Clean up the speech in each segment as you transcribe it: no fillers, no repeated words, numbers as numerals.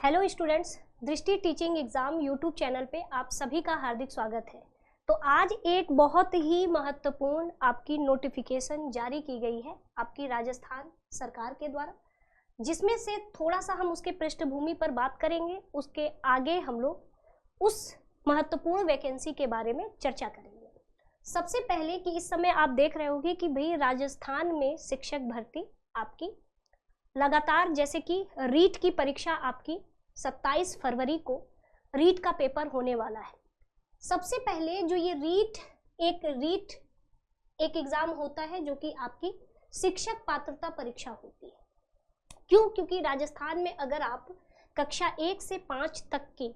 Hello students, दृष्टि teaching exam YouTube channel पे आप सभी का हार्दिक स्वागत है। तो आज एक बहुत ही महत्वपूर्ण आपकी नोटिफिकेशन जारी की गई है आपकी राजस्थान सरकार के द्वारा, जिसमें से थोड़ा सा हम उसके पृष्ठभूमि पर बात करेंगे। उसके आगे हम लोग उस महत्वपूर्ण वैकेंसी के बारे में चर्चा करेंगे। सबसे पहले कि इस समय आप देख रहे होंगे कि भाई राजस्थान में शिक्षक भर्ती आपकी लगातार, जैसे कि रीट की परीक्षा आपकी 27 फरवरी को रीट का पेपर होने वाला है। सबसे पहले जो ये रीट एक एग्जाम होता है जो कि आपकी शिक्षक पात्रता परीक्षा होती है। क्यों? क्योंकि राजस्थान में अगर आप कक्षा 1 से 5 तक की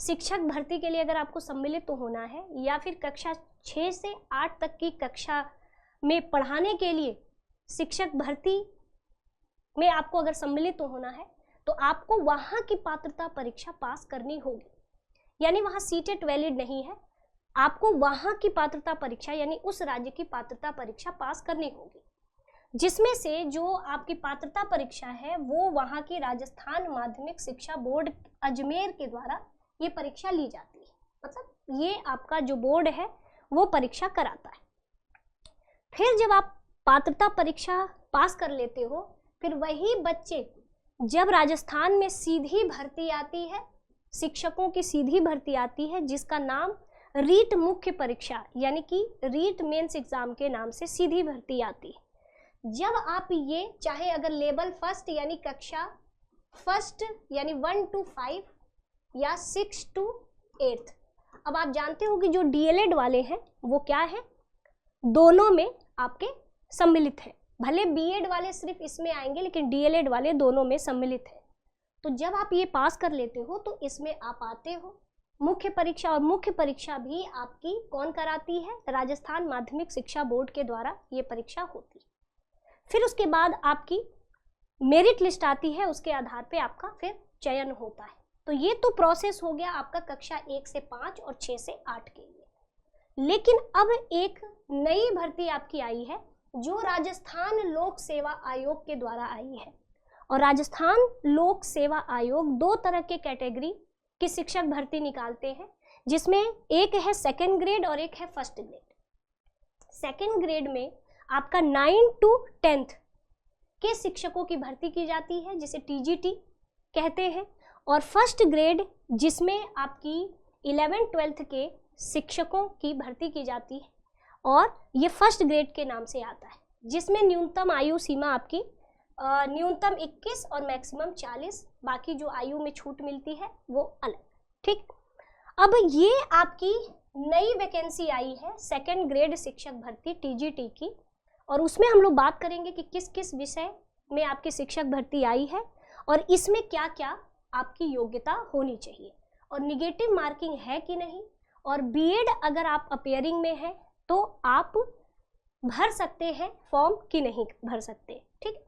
शिक्षक भर्ती के लिए अगर आपको सम्मिलित तो होना है, या फिर कक्षा 6 से 8 तक की कक्षा में पढ़ाने के लिए शिक्षक भर्ती में आपको अगर सम्मिलित तो होना है, तो आपको वहां की पात्रता परीक्षा पास करनी होगी। यानी वहां सीटेट वैलिड नहीं है, आपको वहां की पात्रता परीक्षा यानी उस राज्य की पात्रता परीक्षा पास करनी होगी, जिसमें से जो आपकी पात्रता परीक्षा है वो वहां की राजस्थान माध्यमिक शिक्षा बोर्ड अजमेर के द्वारा ये परीक्षा ली जाती है। मतलब ये आपका जो बोर्ड है वो परीक्षा कराता है। फिर जब आप पात्रता परीक्षा पास कर लेते हो, फिर वही बच्चे जब राजस्थान में सीधी भर्ती आती है, शिक्षकों की सीधी भर्ती आती है, जिसका नाम रीट मुख्य परीक्षा यानी कि रीट मेंस एग्जाम के नाम से सीधी भर्ती आती है। जब आप ये चाहे अगर लेवल फर्स्ट यानी कक्षा फर्स्ट यानी 1 to 5 या 6 to 8, अब आप जानते हो कि जो डीएलएड वाले हैं वो क्या है, दोनों में आपके सम्मिलित है। भले बीएड वाले सिर्फ इसमें आएंगे, लेकिन डीएलएड वाले दोनों में सम्मिलित है। तो जब आप ये पास कर लेते हो तो इसमें आप आते हो मुख्य परीक्षा, और मुख्य परीक्षा भी आपकी कौन कराती है? राजस्थान माध्यमिक शिक्षा बोर्ड के द्वारा ये परीक्षा होती है। फिर उसके बाद आपकी मेरिट लिस्ट आती है, उसके आधार पे आपका फिर चयन होता है। तो ये तो प्रोसेस हो गया आपका कक्षा 1 से 5 और 6 से 8 के लिए। लेकिन अब एक नई भर्ती आपकी आई है जो राजस्थान लोक सेवा आयोग के द्वारा आई है। और राजस्थान लोक सेवा आयोग 2 तरह के कैटेगरी की शिक्षक भर्ती निकालते हैं, जिसमें एक है सेकंड ग्रेड और एक है फर्स्ट ग्रेड। सेकंड ग्रेड में आपका 9 to 10 के शिक्षकों की भर्ती की जाती है, जिसे टीजीटी कहते हैं। और फर्स्ट ग्रेड जिसमें आपकी 11-12 के शिक्षकों की भर्ती की जाती है, और ये फर्स्ट ग्रेड के नाम से आता है, जिसमें न्यूनतम आयु सीमा आपकी न्यूनतम 21 और मैक्सिमम 40, बाकी जो आयु में छूट मिलती है वो अलग। ठीक, अब ये आपकी नई वैकेंसी आई है सेकंड ग्रेड शिक्षक भर्ती टीजीटी की, और उसमें हम लोग बात करेंगे कि किस किस विषय में आपकी शिक्षक भर्ती आई है और इसमें क्या क्या आपकी योग्यता होनी चाहिए, और निगेटिव मार्किंग है कि नहीं, और बीएड अगर आप अपेयरिंग में है तो आप भर सकते हैं फॉर्म कि नहीं भर सकते। ठीक,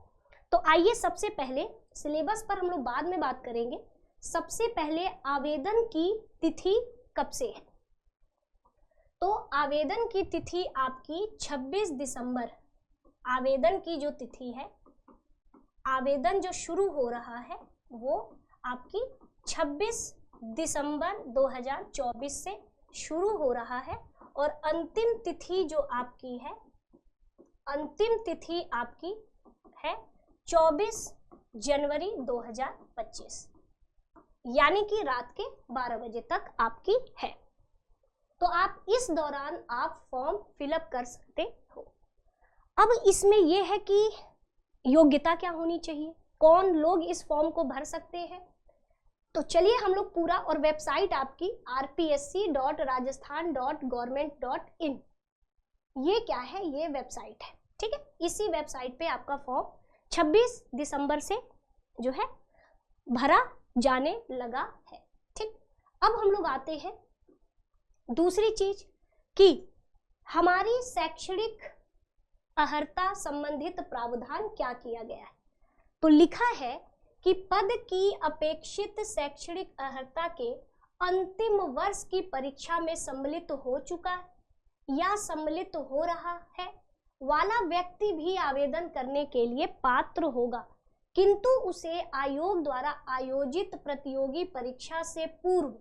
तो आइए सबसे पहले सिलेबस पर हम लोग बाद में बात करेंगे। सबसे पहले आवेदन की तिथि कब से है? तो आवेदन की तिथि आपकी 26 दिसंबर, आवेदन की जो तिथि है, आवेदन जो शुरू हो रहा है वो आपकी 26 दिसंबर 2024 से शुरू हो रहा है, और अंतिम तिथि जो आपकी है, अंतिम तिथि आपकी है 24 जनवरी 2025, यानी कि रात के 12 बजे तक आपकी है। तो आप इस दौरान आप फॉर्म फिलअप कर सकते हो। अब इसमें यह है कि योग्यता क्या होनी चाहिए, कौन लोग इस फॉर्म को भर सकते हैं। तो चलिए हम लोग पूरा, और वेबसाइट आपकी rpsc.rajasthan.government.in, ये क्या है? ये वेबसाइट है। ठीक है, इसी वेबसाइट पे आपका फॉर्म 26 दिसंबर से जो है भरा जाने लगा है। ठीक, अब हम लोग आते हैं दूसरी चीज कि हमारी शैक्षणिक अर्हता संबंधित प्रावधान क्या किया गया है। तो लिखा है कि पद की अपेक्षित शैक्षणिक अर्हता के अंतिम वर्ष की परीक्षा में सम्मिलित हो चुका है या सम्मिलित हो रहा है वाला व्यक्ति भी आवेदन करने के लिए पात्र होगा। किंतु उसे आयोग द्वारा आयोजित प्रतियोगी परीक्षा से पूर्व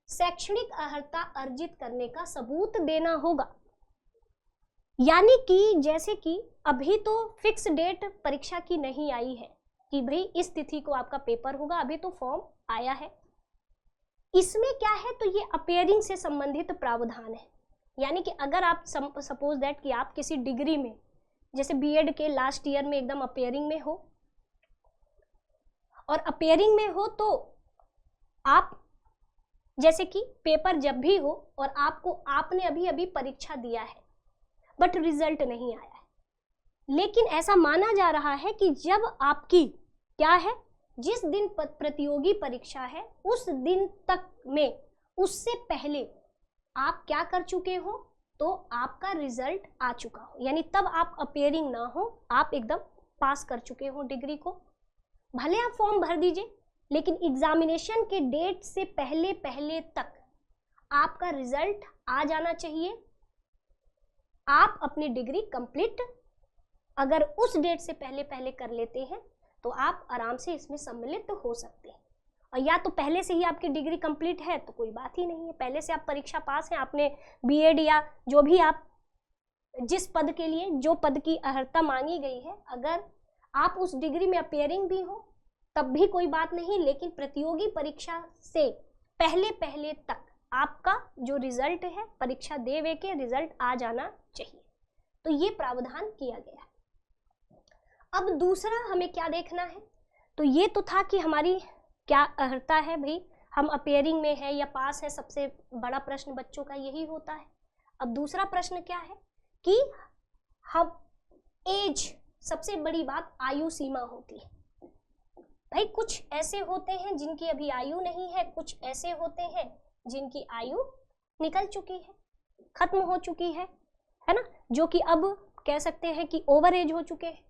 शैक्षणिक अर्हता अर्जित करने का सबूत देना होगा। यानी कि जैसे कि अभी तो फिक्स डेट परीक्षा की नहीं आई है कि भाई इस तिथि को आपका पेपर होगा, अभी तो फॉर्म आया है। इसमें क्या है, तो ये अपेयरिंग से संबंधित प्रावधान है। यानी कि अगर आप सपोज दैट कि आप किसी डिग्री में, जैसे बीएड के लास्ट ईयर में एकदम अपेयरिंग में हो, और अपेयरिंग में हो तो आप जैसे कि पेपर जब भी हो और आपने अभी अभी परीक्षा दिया है बट रिजल्ट नहीं आया है, लेकिन ऐसा माना जा रहा है कि जब आपकी क्या है, जिस दिन प्रतियोगी परीक्षा है उस दिन तक में उससे पहले आप क्या कर चुके हो, तो आपका रिजल्ट आ चुका हो, यानी तब आप अपेयरिंग ना हो, आप एकदम पास कर चुके हो डिग्री को। भले आप फॉर्म भर दीजिए, लेकिन एग्जामिनेशन के डेट से पहले पहले तक आपका रिजल्ट आ जाना चाहिए। आप अपनी डिग्री कंप्लीट अगर उस डेट से पहले पहले कर लेते हैं तो आप आराम से इसमें सम्मिलित हो सकते हैं। और या तो पहले से ही आपकी डिग्री कंप्लीट है तो कोई बात ही नहीं है, पहले से आप परीक्षा पास हैं, आपने बीएड या जो भी आप जिस पद के लिए जो पद की अर्हता मांगी गई है, अगर आप उस डिग्री में अपेयरिंग भी हो तब भी कोई बात नहीं, लेकिन प्रतियोगी परीक्षा से पहले पहले तक आपका जो रिजल्ट है परीक्षा दे के रिजल्ट आ जाना चाहिए। तो ये प्रावधान किया गया है। अब दूसरा हमें क्या देखना है, तो ये तो था कि हमारी क्या अर्हता है, भाई हम अपेयरिंग में है या पास है, सबसे बड़ा प्रश्न बच्चों का यही होता है। अब दूसरा प्रश्न क्या है कि हम एज, सबसे बड़ी बात आयु सीमा होती है। भाई कुछ ऐसे होते हैं जिनकी अभी आयु नहीं है, कुछ ऐसे होते हैं जिनकी आयु निकल चुकी है, खत्म हो चुकी है ना, जो कि अब कह सकते हैं कि ओवर एज हो चुके हैं।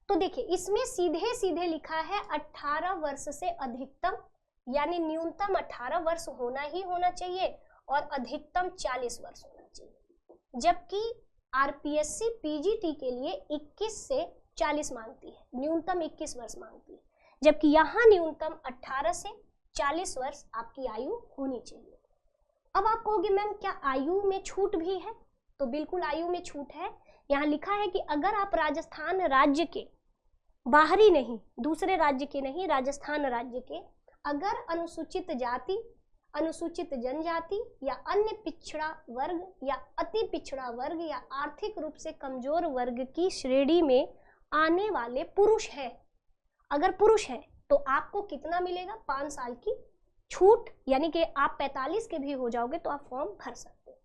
तो देखिए इसमें सीधे सीधे लिखा है 18 वर्ष से अधिकतम, यानी न्यूनतम 18 वर्ष होना ही होना चाहिए और अधिकतम 40 वर्ष होना चाहिए। जबकि आरपीएससी पीजीटी के लिए 21 से 40 मांगती है, न्यूनतम 21 वर्ष मांगती है, जबकि यहाँ न्यूनतम 18 से 40 वर्ष आपकी आयु होनी चाहिए। अब आप कहोगे मैम क्या आयु में छूट भी है, तो बिल्कुल आयु में छूट है। यहाँ लिखा है कि अगर आप राजस्थान राज्य के, बाहरी नहीं, दूसरे राज्य के नहीं, राजस्थान राज्य के, अगर अनुसूचित जाति, अनुसूचित जनजाति या अन्य पिछड़ा वर्ग या अति पिछड़ा वर्ग या आर्थिक रूप से कमजोर वर्ग की श्रेणी में आने वाले पुरुष हैं, अगर पुरुष हैं तो आपको कितना मिलेगा, 5 साल की छूट, यानी कि आप 45 के भी हो जाओगे तो आप फॉर्म भर सकते हो।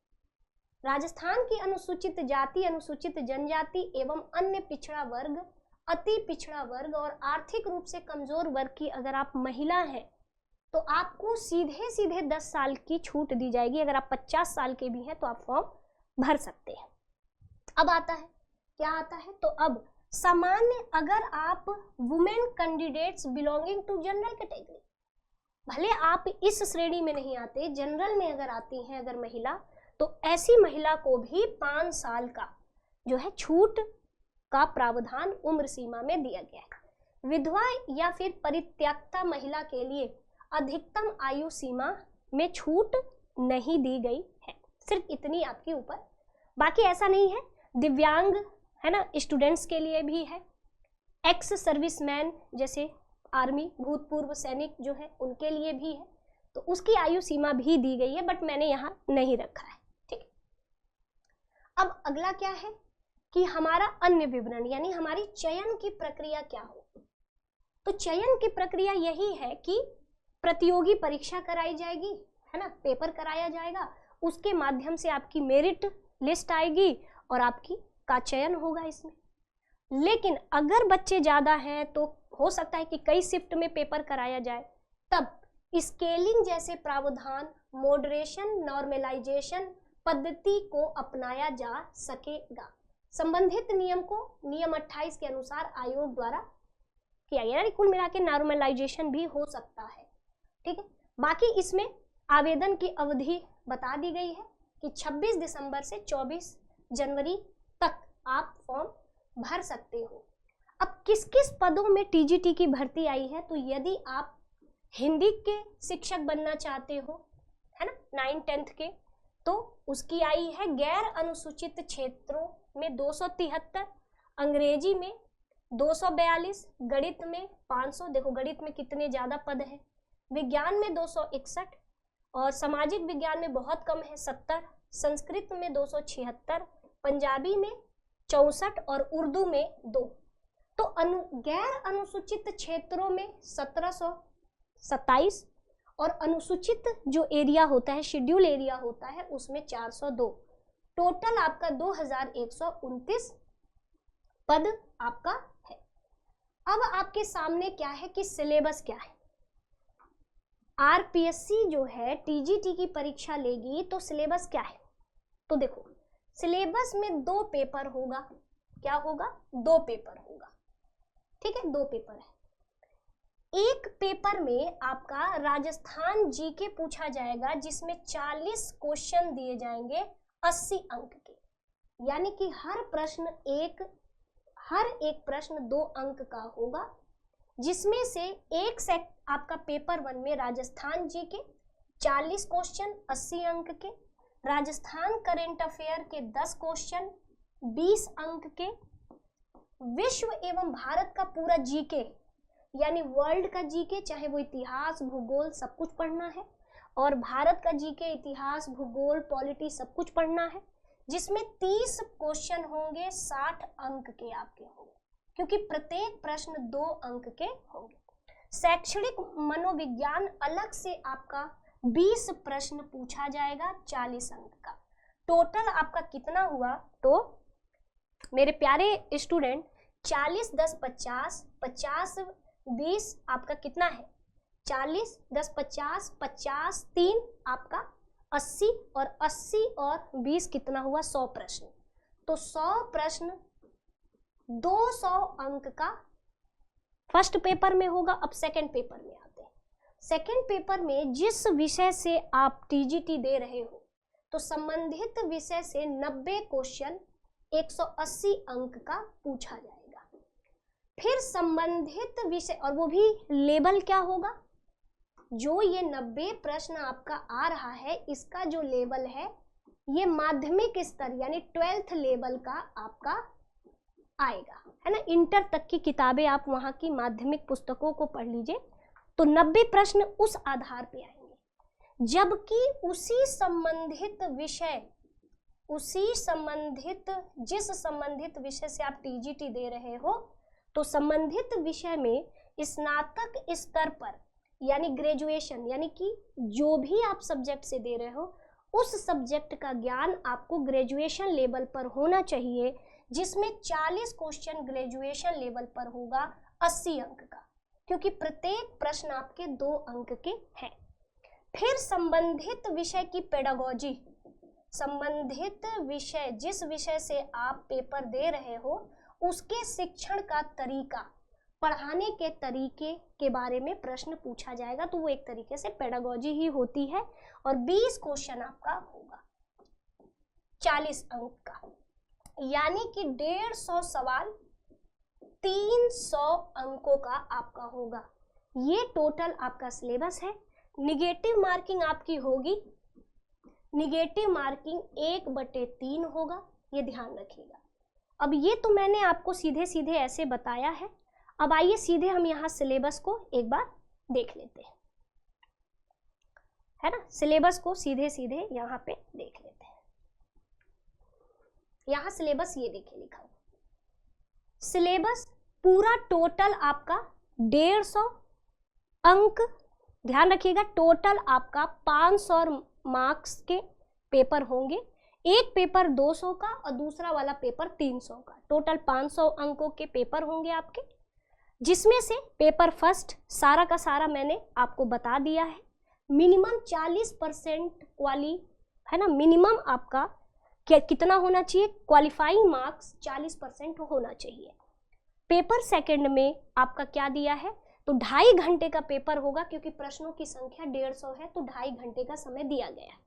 राजस्थान की अनुसूचित जाति, अनुसूचित जनजाति एवं अन्य पिछड़ा वर्ग, अति पिछड़ा वर्ग और आर्थिक रूप से कमजोर वर्ग की अगर आप महिला हैं तो आपको सीधे सीधे 10 साल की छूट दी जाएगी। अगर आप 50 साल के भी हैं तो आप फॉर्म भर सकते हैं। अब आता है, क्या आता है, तो अब सामान्य, अगर आप women candidates belonging to general category, भले आप इस श्रेणी में नहीं आते, जनरल में अगर आती हैं अगर महिला, तो ऐसी महिला को भी 5 साल का जो है छूट का प्रावधान उम्र सीमा में दिया गया है। विधवा या फिर परित्यक्ता महिला के लिए अधिकतम आयु सीमा में छूट नहीं दी गई है, सिर्फ इतनी आपके ऊपर, बाकी ऐसा नहीं है। दिव्यांग है ना, स्टूडेंट्स के लिए भी है, एक्स सर्विसमैन जैसे आर्मी भूतपूर्व सैनिक जो है उनके लिए भी है, तो उसकी आयु सीमा भी दी गई है, बट मैंने यहाँ नहीं रखा है, ठीक है। अब अगला क्या है कि हमारा अन्य विवरण, यानी हमारी चयन की प्रक्रिया क्या हो। तो चयन की प्रक्रिया यही है कि प्रतियोगी परीक्षा कराई जाएगी, है ना, पेपर कराया जाएगा, उसके माध्यम से आपकी मेरिट लिस्ट आएगी और आपकी का चयन होगा इसमें। लेकिन अगर बच्चे ज़्यादा हैं तो हो सकता है कि कई शिफ्ट में पेपर कराया जाए, तब स्केलिंग जैसे प्रावधान, मॉडरेशन, नॉर्मलाइजेशन पद्धति को अपनाया जा सकेगा। संबंधित नियम को नियम 28 के अनुसार आयोग द्वारा किया गया, कुल मिला के नॉर्मलाइजेशन भी हो सकता है, ठीक है। बाकी इसमें आवेदन की अवधि बता दी गई है कि 26 दिसंबर से 24 जनवरी तक आप फॉर्म भर सकते हो। अब किस किस पदों में टीजीटी की भर्ती आई है, तो यदि आप हिंदी के शिक्षक बनना चाहते हो, है ना, 9th-10th के, तो उसकी आई है गैर अनुसूचित क्षेत्रों में 273, अंग्रेजी में 242, गणित में 500, देखो गणित में कितने ज्यादा पद है, विज्ञान में 261 और सामाजिक विज्ञान में बहुत कम है 70, संस्कृत में 276, पंजाबी में 64 और उर्दू में 2। तो गैर अनुसूचित क्षेत्रों में 1727 और अनुसूचित जो एरिया होता है, शेड्यूल एरिया होता है, उसमें 402। टोटल आपका 2129 पद आपका है। अब आपके सामने क्या है कि सिलेबस क्या है। आरपीएससी जो है टीजीटी की परीक्षा लेगी तो सिलेबस क्या है, तो देखो सिलेबस में 2 पेपर होगा। क्या होगा? 2 पेपर होगा, ठीक है, 2 पेपर है। एक पेपर में आपका राजस्थान जीके पूछा जाएगा जिसमें 40 क्वेश्चन दिए जाएंगे 80 अंक के, यानी कि हर एक प्रश्न 2 अंक का होगा, जिसमें से एक सेट आपका पेपर 1 में राजस्थान जीके 40 क्वेश्चन 80 अंक के, राजस्थान करंट अफेयर के 10 क्वेश्चन 20 अंक के, विश्व एवं भारत का पूरा जीके यानी वर्ल्ड का जीके, चाहे वो इतिहास भूगोल सब कुछ पढ़ना है, और भारत का जीके इतिहास भूगोल पॉलिटी सब कुछ पढ़ना है, जिसमें 30 क्वेश्चन होंगे 60 अंक के आपके होंगे, क्योंकि प्रत्येक प्रश्न 2 अंक के होंगे। शैक्षणिक मनोविज्ञान अलग से आपका 20 प्रश्न पूछा जाएगा 40 अंक का। टोटल आपका कितना हुआ, तो मेरे प्यारे स्टूडेंट 40 10 50 50 20 आपका कितना है 40 10 50 50 3 आपका 80 और 80 और 20 कितना हुआ 100 प्रश्न। तो 100 प्रश्न 200 अंक का फर्स्ट पेपर में होगा। अब सेकंड पेपर में आते हैं। सेकंड पेपर में जिस विषय से आप टीजीटी दे रहे हो तो संबंधित विषय से 90 क्वेश्चन 180 अंक का पूछा जाएगा। फिर संबंधित विषय, और वो भी लेवल क्या होगा, जो ये 90 प्रश्न आपका आ रहा है इसका जो लेवल है ये माध्यमिक स्तर यानी 12th लेवल का आपका आएगा, है ना। इंटर तक की किताबें आप वहाँ की माध्यमिक पुस्तकों को पढ़ लीजिए, तो 90 प्रश्न उस आधार पे आएंगे। जबकि जिस संबंधित विषय से आप टीजीटी दे रहे हो तो संबंधित विषय में स्नातक स्तर पर यानी ग्रेजुएशन, यानी कि जो भी आप सब्जेक्ट से दे रहे हो उस सब्जेक्ट का ज्ञान आपको ग्रेजुएशन लेवल पर होना चाहिए, जिसमें 40 क्वेश्चन ग्रेजुएशन लेवल पर होगा 80 अंक का, क्योंकि प्रत्येक प्रश्न आपके 2 अंक के हैं। फिर संबंधित विषय की पेडागोजी, संबंधित विषय जिस विषय से आप पेपर दे रहे हो उसके शिक्षण का तरीका, पढ़ाने के तरीके के बारे में प्रश्न पूछा जाएगा, तो वो एक तरीके से पेडागोजी ही होती है। और 20 क्वेश्चन आपका होगा 40 अंक का, यानी कि 150 सवाल 300 अंकों का आपका होगा। ये टोटल आपका सिलेबस है। निगेटिव मार्किंग आपकी होगी, निगेटिव मार्किंग 1/3 होगा, ये ध्यान रखिएगा। अब ये तो मैंने आपको सीधे सीधे ऐसे बताया है। अब आइए सीधे हम यहाँ सिलेबस को एक बार देख लेते हैं, है ना। सिलेबस को सीधे सीधे यहाँ पे देख लेते हैं। यहाँ सिलेबस ये देखिए लिखा हुआ, सिलेबस पूरा टोटल आपका 150 अंक, ध्यान रखिएगा, टोटल आपका 500 मार्क्स के पेपर होंगे। एक पेपर 200 का और दूसरा वाला पेपर 300 का, टोटल 500 अंकों के पेपर होंगे आपके, जिसमें से पेपर फर्स्ट सारा का सारा मैंने आपको बता दिया है। मिनिमम 40% है ना, मिनिमम आपका कितना होना चाहिए, क्वालिफाइंग मार्क्स 40% होना चाहिए। पेपर सेकंड में आपका क्या दिया है, तो 2.5 घंटे का पेपर होगा, क्योंकि प्रश्नों की संख्या 150 है तो 2.5 घंटे का समय दिया गया है,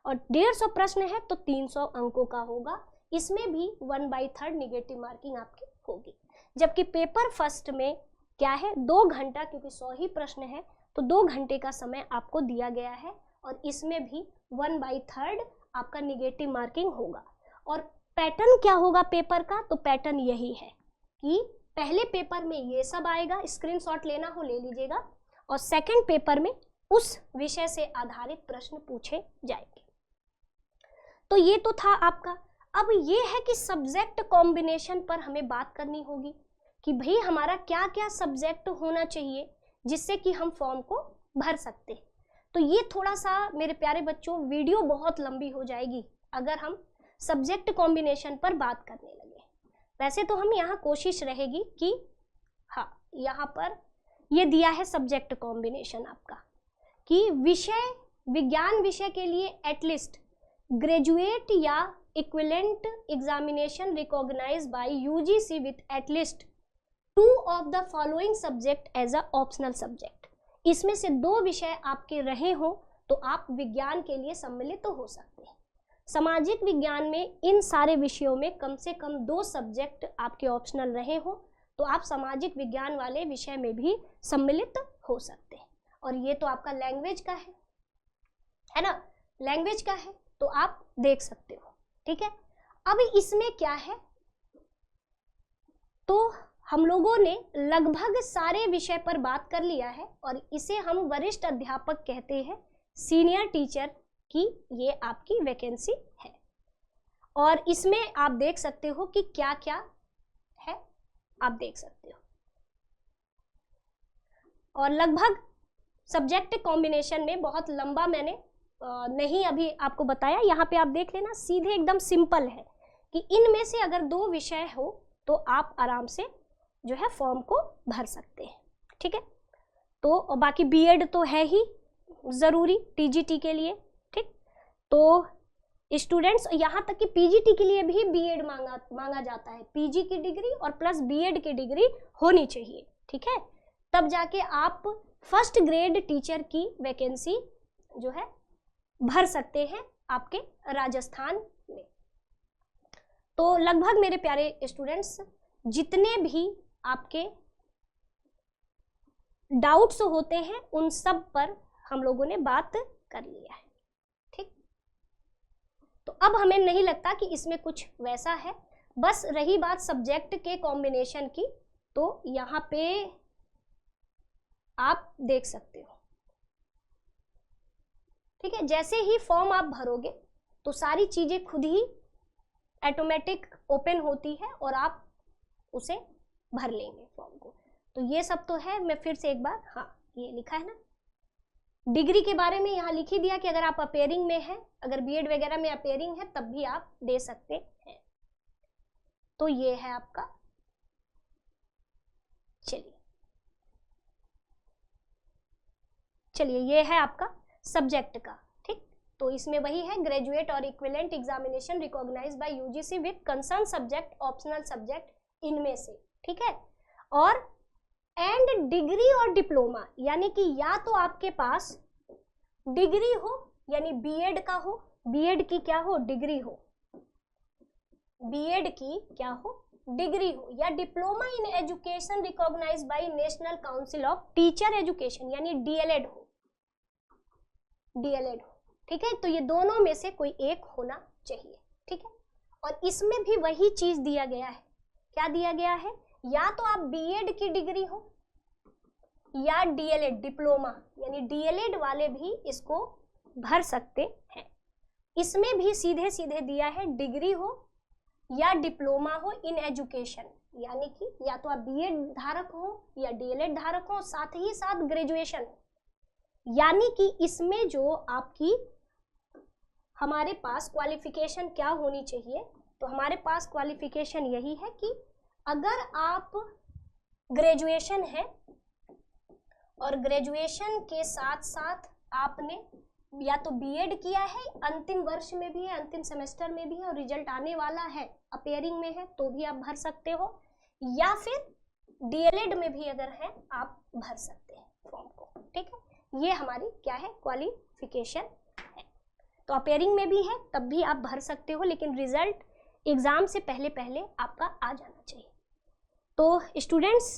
और 150 प्रश्न है तो 300 अंकों का होगा। इसमें भी 1/3 निगेटिव मार्किंग आपकी होगी। जबकि पेपर फर्स्ट में क्या है 2 घंटा, क्योंकि 100 ही प्रश्न है तो 2 घंटे का समय आपको दिया गया है और इसमें भी 1/3 आपका निगेटिव मार्किंग होगा। और पैटर्न क्या होगा पेपर का, तो पैटर्न यही है कि पहले पेपर में ये सब आएगा, स्क्रीनशॉट लेना हो ले लीजिएगा, और सेकंड पेपर में उस विषय से आधारित प्रश्न पूछे जाएंगे। तो ये तो था आपका। अब ये है कि सब्जेक्ट कॉम्बिनेशन पर हमें बात करनी होगी कि भाई हमारा क्या क्या सब्जेक्ट होना चाहिए जिससे कि हम फॉर्म को भर सकते हैं। तो ये थोड़ा सा मेरे प्यारे बच्चों वीडियो बहुत लंबी हो जाएगी अगर हम सब्जेक्ट कॉम्बिनेशन पर बात करने लगे। वैसे तो हम यहाँ कोशिश रहेगी कि हाँ, यहाँ पर ये दिया है सब्जेक्ट कॉम्बिनेशन आपका कि विषय, विज्ञान विषय के लिए एटलीस्ट ग्रेजुएट या equivalent examination recognised by UGC with at least 2 of the following subject as a optional subject. इसमें से 2 विषय आपके रहे हो तो आप विज्ञान के लिए सम्मिलित तो हो सकते हैं। सामाजिक विज्ञान में इन सारे विषयों में कम से कम 2 सब्जेक्ट आपके ऑप्शनल रहे हो तो आप सामाजिक विज्ञान वाले विषय में भी सम्मिलित हो सकते हैं। और ये तो आपका लैंग्वेज का है ना, लैंग्वेज का है तो आप देख सकते हो, ठीक है। अब इसमें क्या है, तो हम लोगों ने लगभग सारे विषय पर बात कर लिया है और इसे हम वरिष्ठ अध्यापक कहते हैं, सीनियर टीचर की ये आपकी वैकेंसी है। और इसमें आप देख सकते हो कि क्या क्या है, आप देख सकते हो। और लगभग सब्जेक्ट कॉम्बिनेशन में बहुत लंबा मैंने नहीं अभी आपको बताया, यहाँ पे आप देख लेना, सीधे एकदम सिंपल है कि इनमें से अगर 2 विषय हो तो आप आराम से जो है फॉर्म को भर सकते हैं, ठीक है। तो बाकी बीएड तो है ही ज़रूरी टीजीटी के लिए, ठीक। तो स्टूडेंट्स, यहाँ तक कि पीजीटी के लिए भी बीएड मांगा जाता है, पीजी की डिग्री और प्लस बीएड की डिग्री होनी चाहिए, ठीक है। तब जाके आप फर्स्ट ग्रेड टीचर की वैकेंसी जो है भर सकते हैं आपके राजस्थान में। तो लगभग मेरे प्यारे स्टूडेंट्स जितने भी आपके डाउट्स होते हैं उन सब पर हम लोगों ने बात कर लिया है, ठीक। तो अब हमें नहीं लगता कि इसमें कुछ वैसा है। बस रही बात सब्जेक्ट के कॉम्बिनेशन की, तो यहाँ पे आप देख सकते हो, ठीक है। जैसे ही फॉर्म आप भरोगे तो सारी चीजें खुद ही ऑटोमेटिक ओपन होती है और आप उसे भर लेंगे फॉर्म को। तो ये सब तो है, मैं फिर से एक बार, हाँ ये लिखा है ना, डिग्री के बारे में यहाँ लिख ही दिया कि अगर आप अपेयरिंग में हैं, अगर बीएड वगैरह में अपेयरिंग है तब भी आप दे सकते हैं। तो ये है आपका, चलिए ये है आपका सब्जेक्ट का, ठीक। तो इसमें वही है, ग्रेजुएट और equivalent examination recognised by UGC with concern subject, optional subject इनमें से, ठीक है। और एंड डिग्री और डिप्लोमा, यानी कि या तो आपके पास डिग्री हो यानी बीएड का हो, बीएड की क्या हो, डिग्री हो, बीएड की क्या हो, डिग्री हो, या diploma in education recognised by national council of teacher education यानी डीएलएड हो, डीएलएड हो, ठीक है। तो ये दोनों में से कोई एक होना चाहिए, ठीक है। और इसमें भी वही चीज दिया गया है, क्या दिया गया है, या तो आप बीएड की डिग्री हो या डीएलएड डिप्लोमा, यानी डीएलएड वाले भी इसको भर सकते हैं। इसमें भी सीधे सीधे दिया है डिग्री हो या डिप्लोमा हो इन एजुकेशन, यानी कि या तो आप बीएड धारक हो या डीएलएड धारक हो, साथ ही साथ ग्रेजुएशन हो। यानी कि इसमें जो आपकी हमारे पास क्वालिफिकेशन क्या होनी चाहिए, तो हमारे पास क्वालिफिकेशन यही है कि अगर आप ग्रेजुएशन है और ग्रेजुएशन के साथ साथ आपने या तो बीएड किया है, अंतिम वर्ष में भी है, अंतिम सेमेस्टर में भी है और रिजल्ट आने वाला है, अपेयरिंग में है, तो भी आप भर सकते हो, या फिर डीएलएड में भी अगर है आप भर सकते हैं फॉर्म को, ठीक है। ये हमारी क्या है, क्वालिफिकेशन है। तो अपेयरिंग में भी है तब भी आप भर सकते हो, लेकिन रिजल्ट एग्जाम से पहले पहले आपका आ जाना चाहिए। तो स्टूडेंट्स,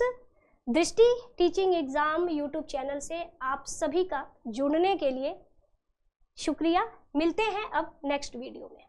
दृष्टि टीचिंग एग्ज़ाम यूट्यूब चैनल से आप सभी का जुड़ने के लिए शुक्रिया। मिलते हैं अब नेक्स्ट वीडियो में।